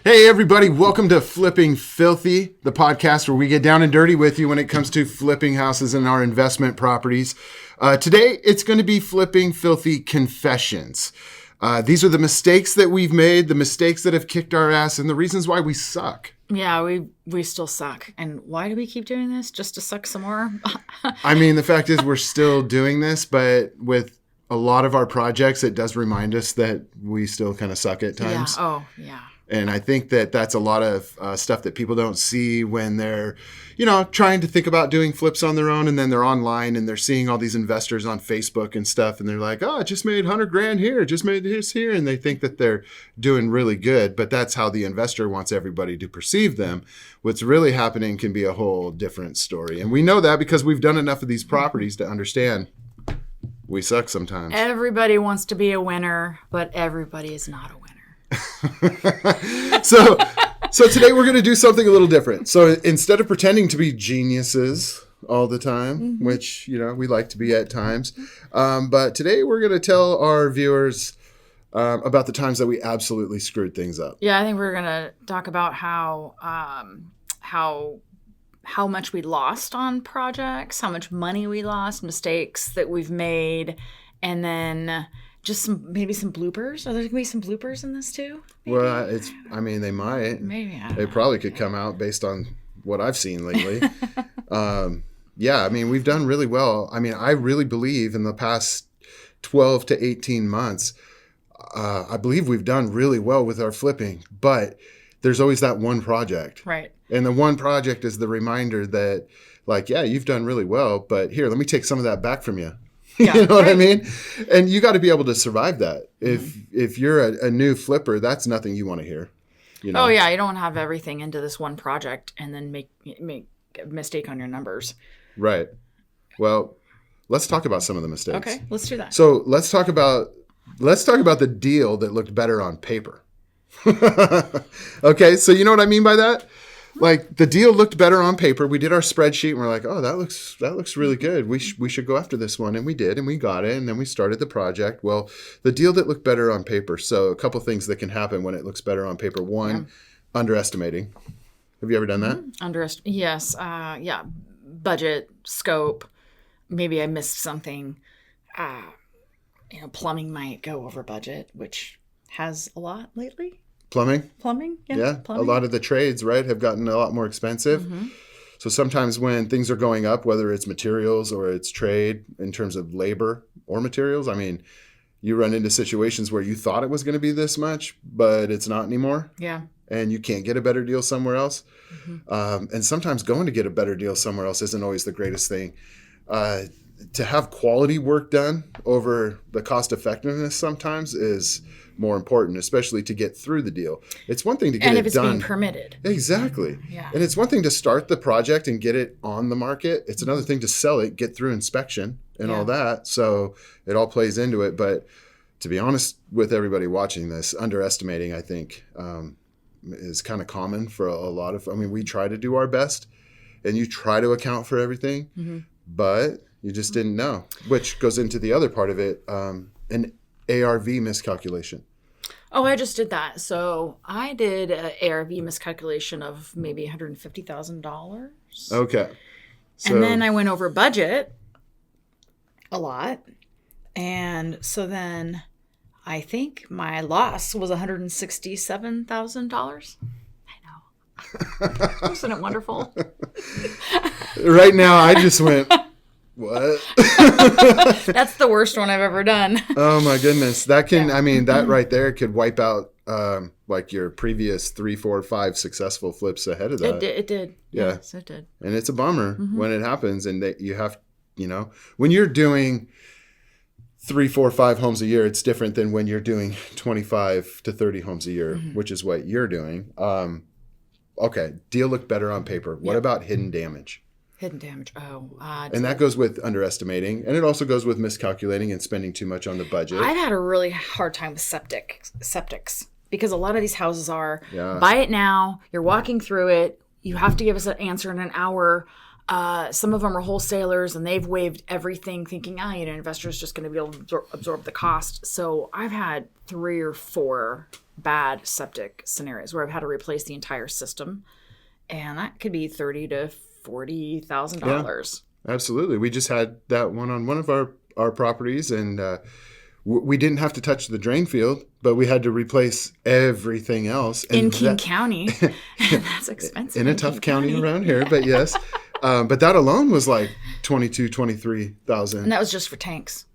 Hey everybody, welcome to Flipping Filthy, the podcast where we get down and dirty with you when it comes to flipping houses and our investment properties. Today, it's going to be Flipping Filthy Confessions. These are the mistakes that we've made, the mistakes that have kicked our ass, and the reasons why we suck. Yeah, we still suck. And why do we keep doing this? Just to suck some more? I mean, the fact is we're still doing this, but with a lot of our projects, it does remind us that we still kind of suck at times. Yeah. Oh, yeah. And I think that that's a lot of stuff that people don't see when they're, trying to think about doing flips on their own. And then they're online and they're seeing all these investors on Facebook and stuff. And they're like, oh, I just made $100,000 here, just made this here. And they think that they're doing really good. But that's how the investor wants everybody to perceive them. What's really happening can be a whole different story. And we know that because we've done enough of these properties to understand we suck sometimes. Everybody wants to be a winner, but everybody is not a winner. So today we're going to do something a little different. So instead of pretending to be geniuses all the time, which, we like to be at times, but today we're going to tell our viewers about the times that we absolutely screwed things up. Yeah, I think we're going to talk about how much we lost on projects, how much money we lost, mistakes that we've made, and then just maybe some bloopers. Are there going to be some bloopers in this too? Maybe? Well, they might. Maybe. They probably could come out based on what I've seen lately. We've done really well. I really believe in the past 12 to 18 months, I believe we've done really well with our flipping, but there's always that one project. Right. And the one project is the reminder that, you've done really well, but here, let me take some of that back from you. Yeah, you know what I mean? And you got to be able to survive that. If you're a new flipper, that's nothing you want to hear. Oh, yeah. You don't have everything into this one project and then make a mistake on your numbers. Right. Well, let's talk about some of the mistakes. Okay, let's do that. So let's talk about the deal that looked better on paper. Okay, so you know what I mean by that? Like, the deal looked better on paper. We did our spreadsheet and we're like, oh, that looks really good. We should go after this one. And we did, and we got it. And then we started the project. Well, the deal that looked better on paper. So a couple things that can happen when it looks better on paper. One, underestimating. Have you ever done that? Yes. Yeah. Budget, scope. Maybe I missed something. Plumbing might go over budget, which has a lot lately. Plumbing? Yeah. A Plumbing. lot of the trades, right, have gotten a lot more expensive. Mm-hmm. So sometimes when things are going up, whether it's materials or it's trade in terms of labor or materials, you run into situations where you thought it was going to be this much, but it's not anymore. Yeah. And you can't get a better deal somewhere else. Mm-hmm. And sometimes going to get a better deal somewhere else isn't always the greatest thing. To have quality work done over the cost effectiveness sometimes is more important, especially to get through the deal. It's one thing to get it done. And if it's being permitted. Exactly. Yeah. And it's one thing to start the project and get it on the market. It's another thing to sell it, get through inspection and all that. So it all plays into it. But to be honest with everybody watching this, underestimating, I think, is kind of common for a lot of, we try to do our best and you try to account for everything, but you just didn't know, which goes into the other part of it, an ARV miscalculation. Oh, I just did that. So I did an ARV miscalculation of maybe $150,000. Okay. And then I went over budget a lot. And so then I think my loss was $167,000. I know. Isn't it wonderful? Right now, I just went... What? That's the worst one I've ever done. Oh my goodness. That can, that right there could wipe out your previous 3, 4, 5 successful flips ahead of that. It did. Yeah. Yes, it did. And it's a bummer when it happens and that you have, when you're doing 3, 4, 5 homes a year, it's different than when you're doing 25 to 30 homes a year, which is what you're doing. Okay. Deal looked better on paper. What about hidden damage? Hidden damage. And that goes with underestimating. And it also goes with miscalculating and spending too much on the budget. I've had a really hard time with septics because a lot of these houses are buy it now. You're walking through it. You have to give us an answer in an hour. Some of them are wholesalers and they've waived everything thinking, investor's just going to be able to absorb the cost. So I've had 3 or 4 bad septic scenarios where I've had to replace the entire system. And that could be $30,000 to $40,000. Yeah, absolutely. We just had that one on one of our properties, and we didn't have to touch the drain field, but we had to replace everything else. And in King County. That's expensive. In a tough county around here, but yes. But that alone was like $22,000, $23,000. And that was just for tanks.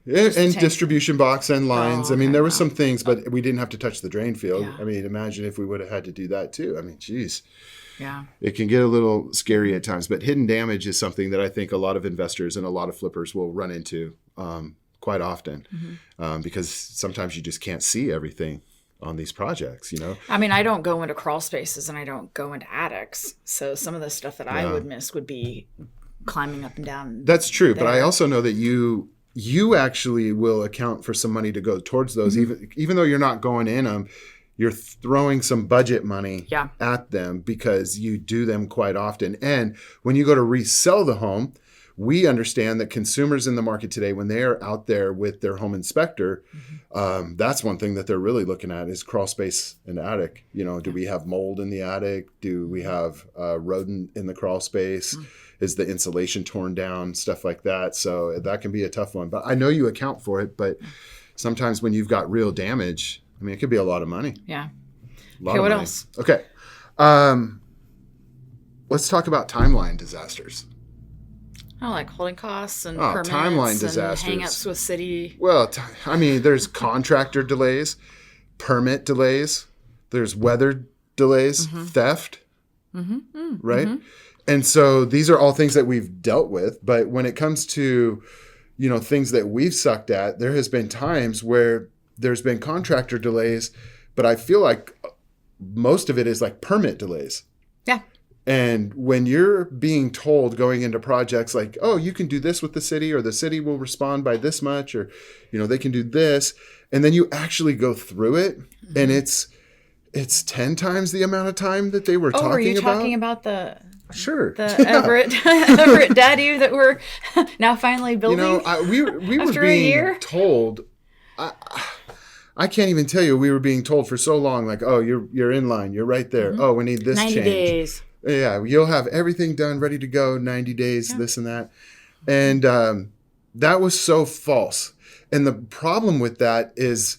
Yeah, and distribution box and lines. Oh, okay. There were some things, but we didn't have to touch the drain field. Yeah. Imagine if we would have had to do that too. Geez. Yeah. It can get a little scary at times, but hidden damage is something that I think a lot of investors and a lot of flippers will run into quite often, because sometimes you just can't see everything on these projects, I don't go into crawl spaces and I don't go into attics. So some of the stuff that I would miss would be climbing up and down. That's true. There. But I also know that you actually will account for some money to go towards those, even though you're not going in them. You're throwing some budget money at them because you do them quite often. And when you go to resell the home, we understand that consumers in the market today, when they are out there with their home inspector, that's one thing that they're really looking at is crawl space and attic. Do we have mold in the attic? Do we have rodent in the crawl space? Is the insulation torn down? Stuff like that. So that can be a tough one. But I know you account for it. But sometimes when you've got real damage, it could be a lot of money. Yeah. Okay, what else? Okay. Let's talk about timeline disasters. Oh, like holding costs and permits timeline and disasters. hang-ups with city. Well, there's contractor delays, permit delays, there's weather delays, theft, right? And so these are all things that we've dealt with. But when it comes to, things that we've sucked at, there has been times where there's been contractor delays, but I feel like most of it is like permit delays. Yeah. And when you're being told going into projects like, oh, you can do this with the city, or the city will respond by this much, or, they can do this. And then you actually go through it and it's 10 times the amount of time that they were talking about. Are you talking about the... Sure. The Everett Daddy that we're now finally building? We were being told... I can't even tell you. We were being told for so long, like, oh, you're in line. You're right there. Oh, we need this 90 change. days. Yeah, you'll have everything done, ready to go, 90 days, this and that. And that was so false. And the problem with that is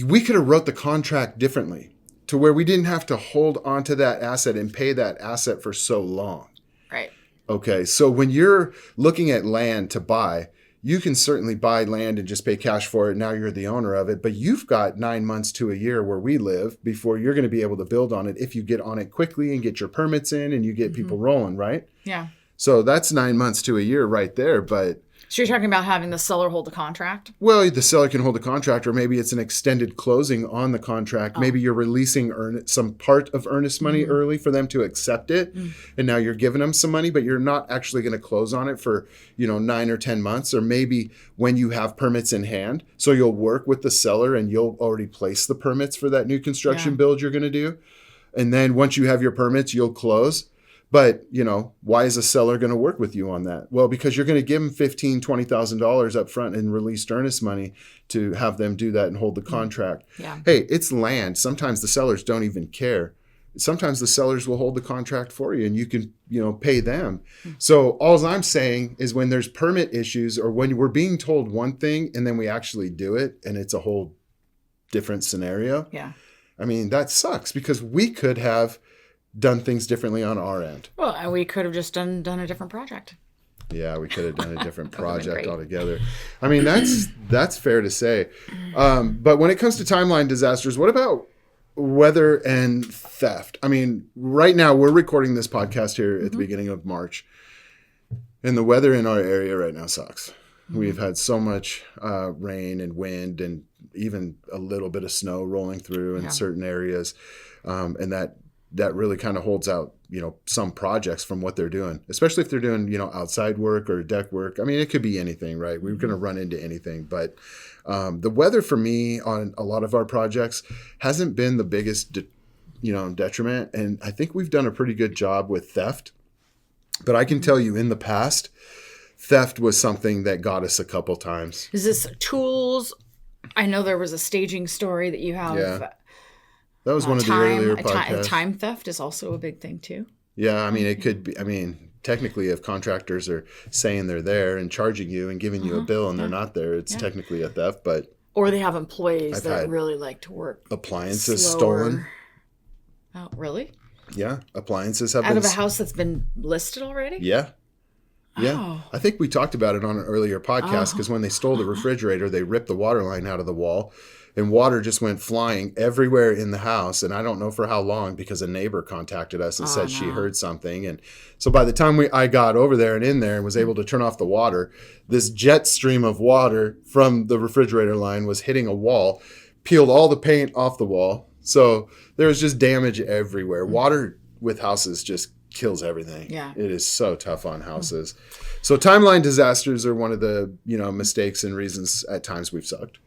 we could have wrote the contract differently to where we didn't have to hold onto that asset and pay that asset for so long. Right. Okay, so when you're looking at land to buy, you can certainly buy land and just pay cash for it. Now you're the owner of it, but you've got 9 months to a year where we live before you're going to be able to build on it if you get on it quickly and get your permits in and you get people rolling, right? Yeah. So that's 9 months to a year right there. But so you're talking about having the seller hold the contract? Well, the seller can hold the contract, or maybe it's an extended closing on the contract. Maybe you're releasing some part of earnest money early for them to accept it. And now you're giving them some money, but you're not actually going to close on it for, 9 or 10 months, or maybe when you have permits in hand. So you'll work with the seller and you'll already place the permits for that new construction build you're going to do. And then once you have your permits, you'll close. But, why is a seller going to work with you on that? Well, because you're going to give them $15,000, $20,000 up front in released earnest money to have them do that and hold the contract. Yeah. Hey, it's land. Sometimes the sellers don't even care. Sometimes the sellers will hold the contract for you and you can, pay them. So all I'm saying is when there's permit issues or when we're being told one thing and then we actually do it and it's a whole different scenario. Yeah. That sucks because we could have done things differently on our end. Well, we could have just done a different project. Yeah, we could have done a different project altogether. That's fair to say. But when it comes to timeline disasters, what about weather and theft? Right now we're recording this podcast here at the beginning of March, and the weather in our area right now sucks. We've had so much rain and wind and even a little bit of snow rolling through in certain areas, and that really kind of holds out, some projects from what they're doing, especially if they're doing, outside work or deck work. It could be anything, right? We're going to run into anything. But the weather for me on a lot of our projects hasn't been the biggest, detriment. And I think we've done a pretty good job with theft. But I can tell you in the past, theft was something that got us a couple times. Is this tools? I know there was a staging story that you have. Yeah. That was one of the earlier podcasts. Time theft is also a big thing too. Yeah, I mean, it could be. I mean, technically, if contractors are saying they're there and charging you and giving you a bill and they're not there, it's technically a theft. But or they have employees that really like to work. Appliances slower. Stolen. Oh, really? Yeah, appliances have out been of a house that's been listed already. Yeah. Yeah. Oh. I think we talked about it on an earlier podcast because when they stole the refrigerator, they ripped the water line out of the wall and water just went flying everywhere in the house. And I don't know for how long because a neighbor contacted us and said she heard something. And so by the time I got over there and in there and was able to turn off the water, this jet stream of water from the refrigerator line was hitting a wall, peeled all the paint off the wall. So there was just damage everywhere. Water with houses just kills everything. Yeah. It is so tough on houses. So timeline disasters are one of the, mistakes and reasons at times we've sucked.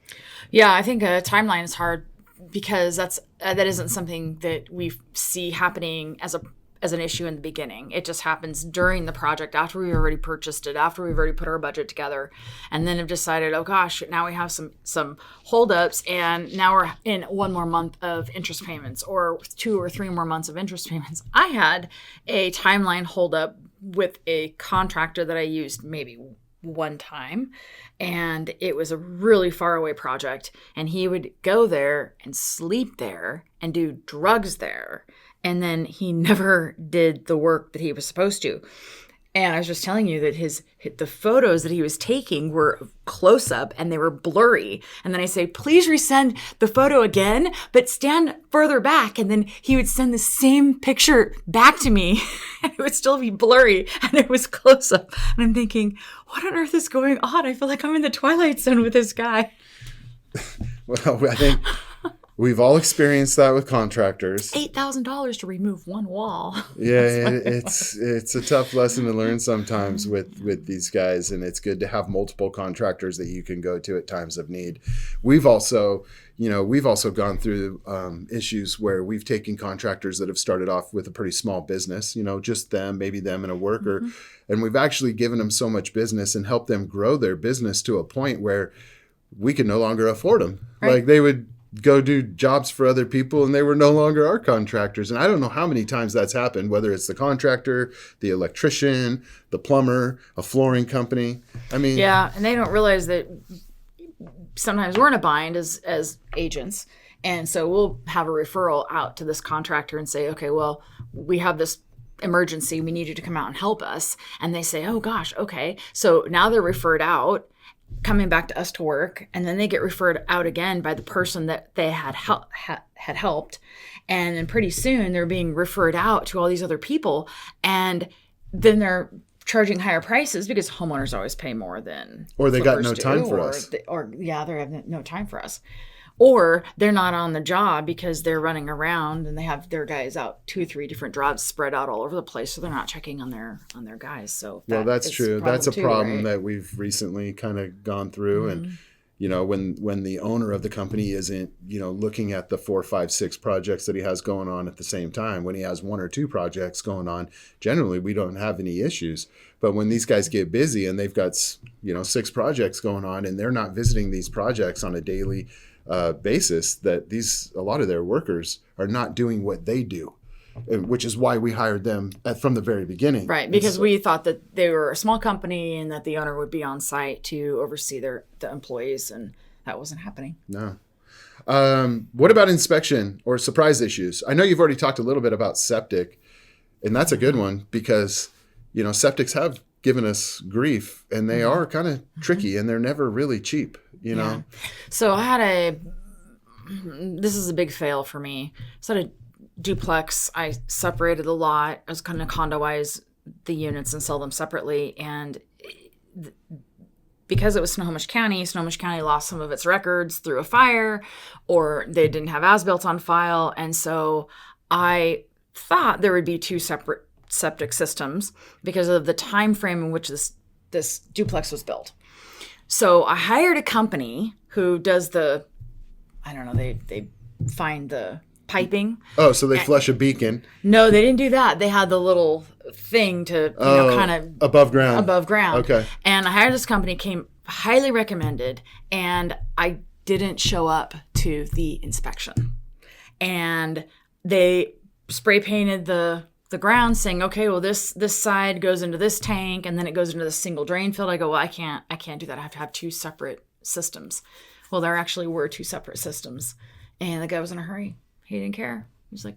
Yeah, I think a timeline is hard because that isn't something that we see happening as an issue in the beginning. It just happens during the project after we've already purchased it, after we've already put our budget together, and then have decided, oh gosh, now we have some holdups, and now we're in one more month of interest payments or 2 or 3 more months of interest payments. I had a timeline holdup with a contractor that I used maybe one time, and it was a really far away project, and he would go there and sleep there and do drugs there. And then he never did the work that he was supposed to. And I was just telling you that the photos that he was taking were close up and they were blurry. And then I say, please resend the photo again, but stand further back. And then he would send the same picture back to me and it would still be blurry and it was close up. And I'm thinking, what on earth is going on? I feel like I'm in the Twilight Zone with this guy. Well, I think we've all experienced that with contractors. $8,000 to remove one wall. Yeah, it's a tough lesson to learn sometimes with these guys, and it's good to have multiple contractors that you can go to at times of need. We've also gone through issues where we've taken contractors that have started off with a pretty small business, just them, maybe them and a worker, and we've actually given them so much business and helped them grow their business to a point where we could no longer afford them. Right. Like they would go do jobs for other people and they were no longer our contractors. And I don't know how many times that's happened, whether it's the contractor, the electrician, the plumber, a flooring company. I mean, yeah. And they don't realize that sometimes we're in a bind as agents. And so we'll have a referral out to this contractor and say, okay, well, we have this emergency. We need you to come out and help us. And they say, oh gosh, okay. So now they're referred out, coming back to us to work, and then they get referred out again by the person that they had helped, and then pretty soon they're being referred out to all these other people, and then they're charging higher prices because homeowners always pay more than or they got no time for us, they have no time for us. Or they're not on the job because they're running around and they have their guys out 2 or 3 different jobs spread out all over the place. So they're not checking on their guys. So that's true. That's a problem that we've recently kind of gone through. And, when the owner of the company isn't, looking at the 4, 5, 6 projects that he has going on at the same time, when he has 1 or 2 projects going on, generally we don't have any issues. But when these guys get busy and they've got, 6 projects going on and they're not visiting these projects on a daily basis, that a lot of their workers are not doing what they do, which is why we hired them from the very beginning. Right, because we thought that they were a small company and that the owner would be on site to oversee the employees, and that wasn't happening. No. What about inspection or surprise issues? I know you've already talked a little bit about septic, and that's a good one because, septics have given us grief, and they are kind of tricky, and they're never really cheap. Yeah. So I had this is a big fail for me. So I had a duplex. I separated a lot. I was going to condoize the units and sell them separately. And because it was Snohomish County lost some of its records through a fire, or they didn't have as-built on file. And so I thought there would be 2 separate septic systems because of the time frame in which this duplex was built. So I hired a company who does they find the piping. Oh, so they flush a beacon. No, they didn't do that. They had the little thing to, kind of above ground. Above ground. Okay. And I hired this company, came highly recommended, and I didn't show up to the inspection. And they spray painted the ground saying, okay, well, this side goes into this tank and then it goes into the single drain field. I go, well, I can't do that. I have to have two separate systems. Well, there actually were two separate systems. And the guy was in a hurry. He didn't care. He was like,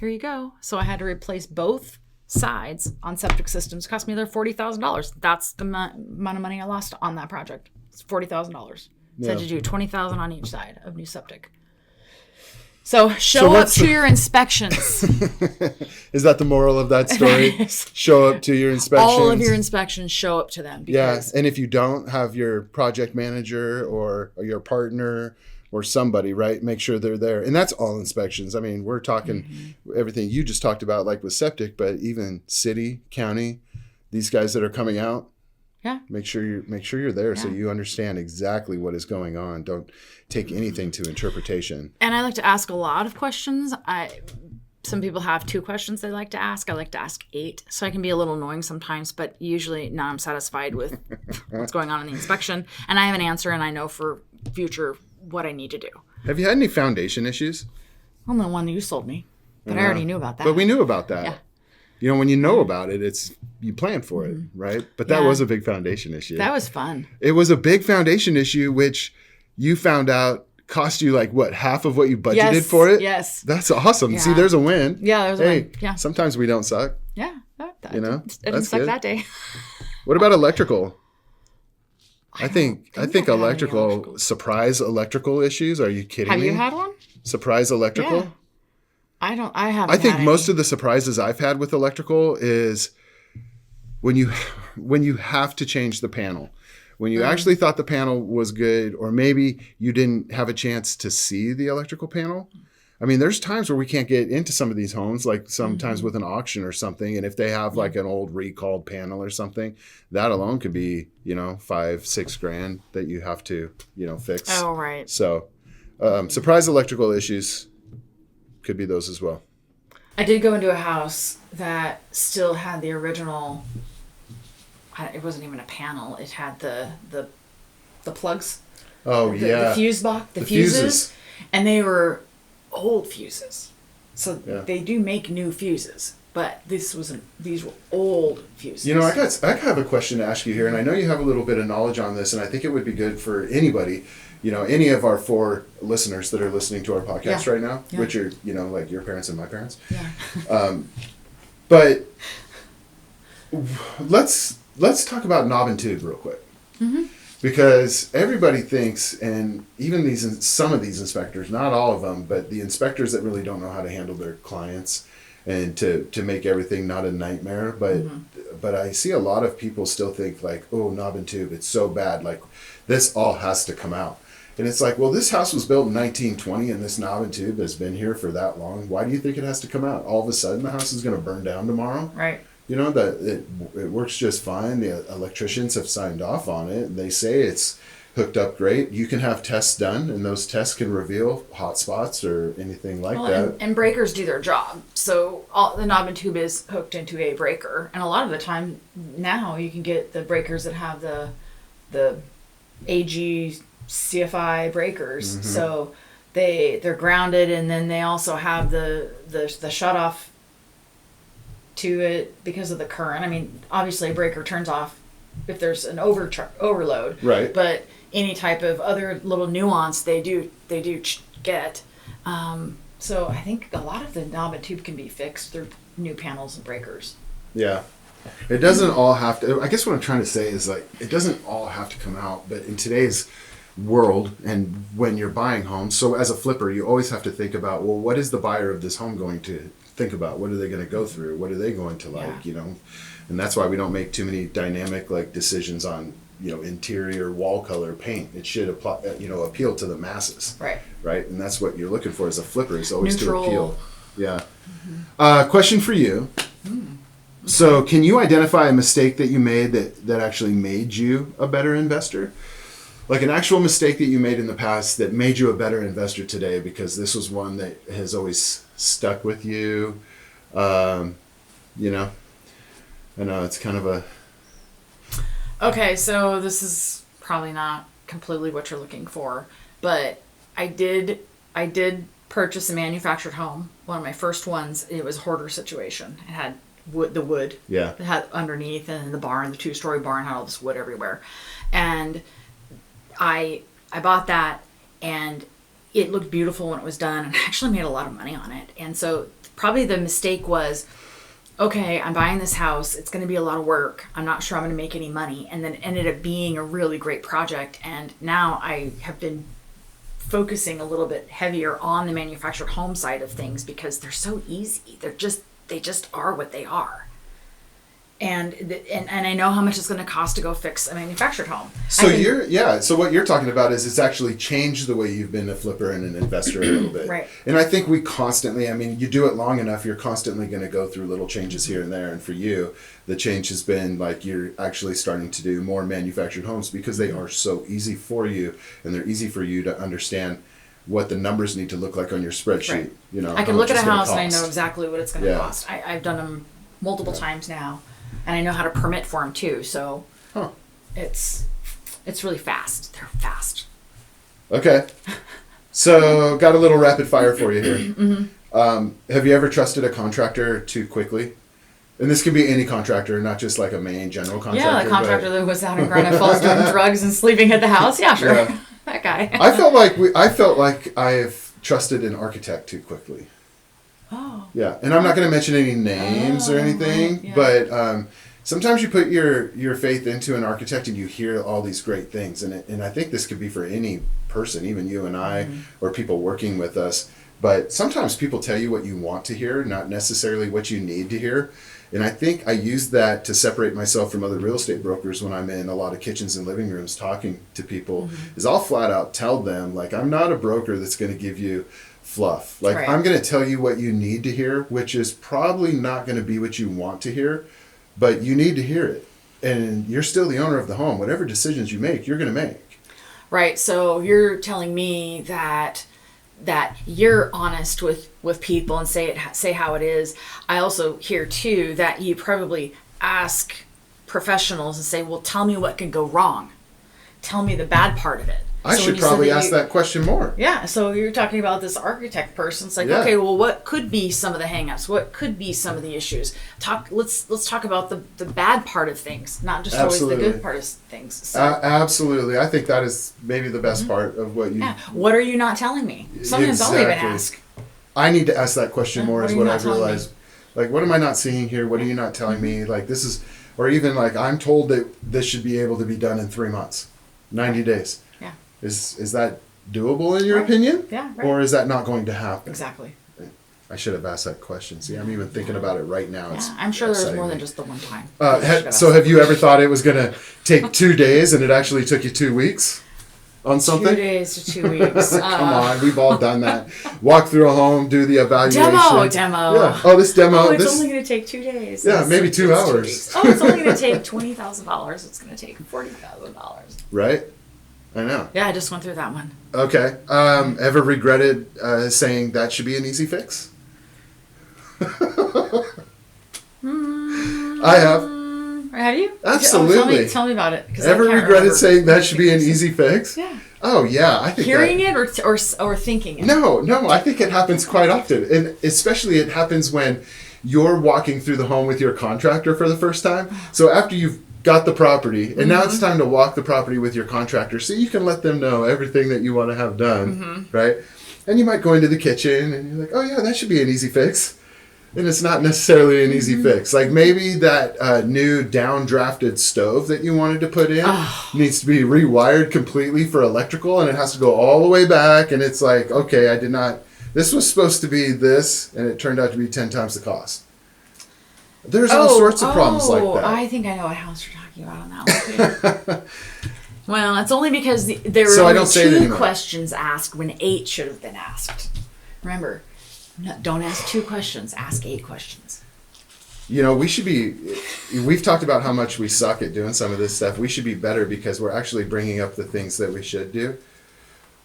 here you go. So I had to replace both sides on septic systems. It cost me $40,000. That's the amount of money I lost on that project. It's $40,000. So I had to do $20,000 on each side of new septic. So show up to your inspections. Is that the moral of that story? Show up to your inspections. All of your inspections, show up to them. Because... Yeah, and if you don't have your project manager or your partner or somebody, right, make sure they're there. And that's all inspections. I mean, we're talking everything you just talked about, like with septic, but even city, county, these guys that are coming out. Yeah. Make sure you're there so you understand exactly what is going on. Don't take anything to interpretation. And I like to ask a lot of questions. Some people have 2 questions they like to ask. I like to ask 8. So I can be a little annoying sometimes, but usually now I'm satisfied with what's going on in the inspection. And I have an answer and I know for future what I need to do. Have you had any foundation issues? Well, the one that you sold me. But I already knew about that. But we knew about that. Yeah. You know, when you know about it, you plan for it, right? But that was a big foundation issue. That was fun. It was a big foundation issue, which you found out cost you like what, half of what you budgeted for it? Yes. That's awesome. Yeah. See, there's a win. Yeah, there's a win. Yeah. Sometimes we don't suck. Yeah. It didn't suck that day. What about electrical? I think electrical. surprise electrical issues. Are you kidding me? Have you had one? Surprise electrical? Yeah. I haven't. I think most of the surprises I've had with electrical is when you have to change the panel. When you actually thought the panel was good, or maybe you didn't have a chance to see the electrical panel. I mean, there's times where we can't get into some of these homes, like sometimes with an auction or something. And if they have like an old recalled panel or something, that alone could be, $5-6 grand that you have to, fix. Oh, right. So surprise electrical issues could be those as well. I did go into a house that still had the original. It wasn't even a panel. It had the plugs. Oh, yeah. The fuse box, the fuses. And they were old fuses. So they do make new fuses. But these were old fuses. I have a question to ask you here. And I know you have a little bit of knowledge on this. And I think it would be good for anybody, any of our 4 listeners that are listening to our podcast right now, which are, like your parents and my parents. Yeah. But let's talk about knob and tube real quick. Mm-hmm. Because everybody thinks, and even some of these inspectors, not all of them, but the inspectors that really don't know how to handle their clients and to make everything not a nightmare. But I see a lot of people still think like, oh, knob and tube, it's so bad. Like this all has to come out. And it's like, well, this house was built in 1920 and this knob and tube has been here for that long. Why do you think it has to come out? All of a sudden the house is going to burn down tomorrow? Right. That it works just fine. The electricians have signed off on it. And they say it's hooked up great. You can have tests done and those tests can reveal hot spots or anything like that. And breakers do their job. So the knob and tube is hooked into a breaker. And a lot of the time now you can get the breakers that have the AG CFI breakers. Mm-hmm. So they're grounded, and then they also have the shut off to it because of the current. I mean, obviously a breaker turns off if there's an overload. Right. But any type of other little nuance they do get. So I think a lot of the knob and tube can be fixed through new panels and breakers. Yeah. It doesn't all have to, I guess what I'm trying to say is like, it doesn't all have to come out, but in today's world and when you're buying homes, so as a flipper, you always have to think about, well, what is the buyer of this home going to think about? What are they going to go through? What are they going to like, And that's why we don't make too many dynamic like decisions on, interior wall color paint. It should apply, appeal to the masses. Right. Right. And that's what you're looking for as a flipper, is always neutral. To appeal. Yeah. Mm-hmm. Question for you. Mm. So can you identify a mistake that you made that actually made you a better investor? like an actual mistake that you made in the past that made you a better investor today, because this was one that has always stuck with you. You know, I know it's kind of a... Okay, so this is probably not completely what you're looking for, but I did purchase a manufactured home. One of my first ones. It was a hoarder situation. It had wood. Yeah. It had underneath, and the barn, the 2-story barn, had all this wood everywhere, and I bought that, and it looked beautiful when it was done, and I actually made a lot of money on it. And so probably the mistake was, okay, I'm buying this house. It's going to be a lot of work. I'm not sure I'm going to make any money. And then it ended up being a really great project. And now I have been focusing a little bit heavier on the manufactured home side of things because they're so easy. They just are what they are. And I know how much it's going to cost to go fix a manufactured home. So so what you're talking about is it's actually changed the way you've been a flipper and an investor a little bit. Right. And I think we constantly, I mean, you do it long enough, you're constantly going to go through little changes here and there. And for you, the change has been like you're actually starting to do more manufactured homes because they are so easy for you, and they're easy for you to understand what the numbers need to look like on your spreadsheet. Right. You know, I can look at a house and I know exactly what it's going to cost. I've done them multiple times now. And I know how to permit for them too, so it's really fast. They're fast. Okay, so got a little rapid fire for you here. Have you ever trusted a contractor too quickly? And this can be any contractor, not just like a main general contractor. Yeah, the contractor that was out in Granite Falls doing drugs and sleeping at the house. Yeah, sure, that guy. I felt like I've trusted an architect too quickly. Oh. Yeah, and I'm not going to mention any names or anything, but sometimes you put your faith into an architect and you hear all these great things, and I think this could be for any person, even you and I, or people working with us. But sometimes people tell you what you want to hear, not necessarily what you need to hear. And I think I use that to separate myself from other real estate brokers when I'm in a lot of kitchens and living rooms talking to people, is I'll flat out tell them, like, I'm not a broker that's going to give you fluff. Like, I'm going to tell you what you need to hear, which is probably not going to be what you want to hear, but you need to hear it. And you're still the owner of the home. Whatever decisions you make, you're going to make. Right. So you're telling me that you're honest with people and say how it is. I also hear too that you probably ask professionals and say, well, tell me what could go wrong. Tell me the bad part of it. I should probably ask that question more. Yeah, so you're talking about this architect person. It's like, okay, well, what could be some of the hangups? What could be some of the issues? Let's talk about the bad part of things, not just always the good part of things. So. Absolutely. I think that is maybe the best part of what you... Yeah. What are you not telling me? Sometimes I'll even ask. I need to ask that question more is what I've realized. Like, what am I not seeing here? What are you not telling me? Like, this is... Or even like, I'm told that this should be able to be done in 3 months, 90 days. Yeah. Is that doable in your opinion? Yeah, right. Or is that not going to happen? Exactly. I should have asked that question. See, I'm even thinking about it right now. Yeah, I'm sure there's more than just the one time. So have you ever thought it was going to take 2 days and it actually took you 2 weeks on something? 2 days to 2 weeks. Come on, we've all done that. Walk through a home, do the evaluation. Demo. Yeah. Oh, this demo. Oh, it's only going to take 2 days. Yeah, maybe 2 hours. Oh, it's only going to take $20,000. It's going to take $40,000. Right? I know. Yeah, I just went through that one. Okay. Ever regretted saying that should be an easy fix? I have. Have you? Absolutely. Tell me about it. Ever regretted saying that should be an easy fix? Yeah. Oh, yeah. I think hearing it or thinking it? No. I think it happens quite often. And especially it happens when you're walking through the home with your contractor for the first time. So after you've got the property, and now it's time to walk the property with your contractor so you can let them know everything that you want to have done, right? And you might go into the kitchen and you're like, oh yeah, that should be an easy fix. And it's not necessarily an easy fix. Like maybe that new downdrafted stove that you wanted to put in needs to be rewired completely for electrical, and it has to go all the way back, and it's like, okay, this was supposed to be this, and it turned out to be 10 times the cost. There's all sorts of problems like that. I think I know what house you're talking about on that one. Well, it's only because there were only 2 questions asked when 8 should have been asked. Remember, don't ask 2 questions, ask 8 questions. we've talked about how much we suck at doing some of this stuff. We should be better because we're actually bringing up the things that we should do.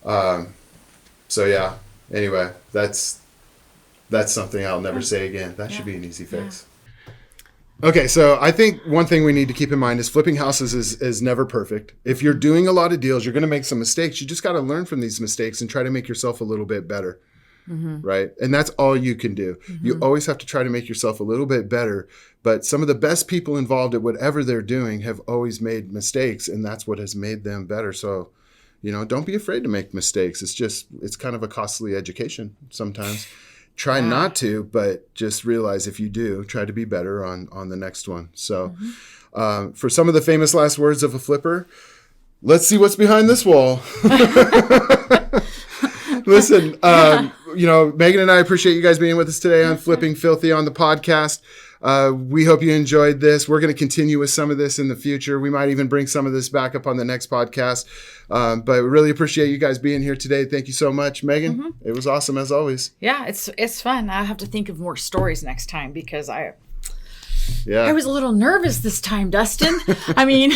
So yeah, anyway, that's something I'll never say again. That should be an easy fix. Okay, so I think one thing we need to keep in mind is flipping houses is never perfect. If you're doing a lot of deals, you're going to make some mistakes. You just got to learn from these mistakes and try to make yourself a little bit better. Right? And that's all you can do. You always have to try to make yourself a little bit better. But some of the best people involved at whatever they're doing have always made mistakes, and that's what has made them better. So, don't be afraid to make mistakes. It's kind of a costly education sometimes. Try not to, but just realize if you do, try to be better on the next one. So for some of the famous last words of a flipper, let's see what's behind this wall. Listen, Megan and I appreciate you guys being with us today on Flipping Filthy on the podcast. We hope you enjoyed this. We're going to continue with some of this in the future. We might even bring some of this back up on the next podcast. But we really appreciate you guys being here today. Thank you so much, Megan. It was awesome as always. Yeah, it's fun. I have to think of more stories next time because I was a little nervous this time, Dustin. I mean,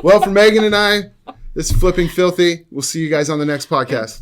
well, for Megan and I, this is Flipping Filthy. We'll see you guys on the next podcast.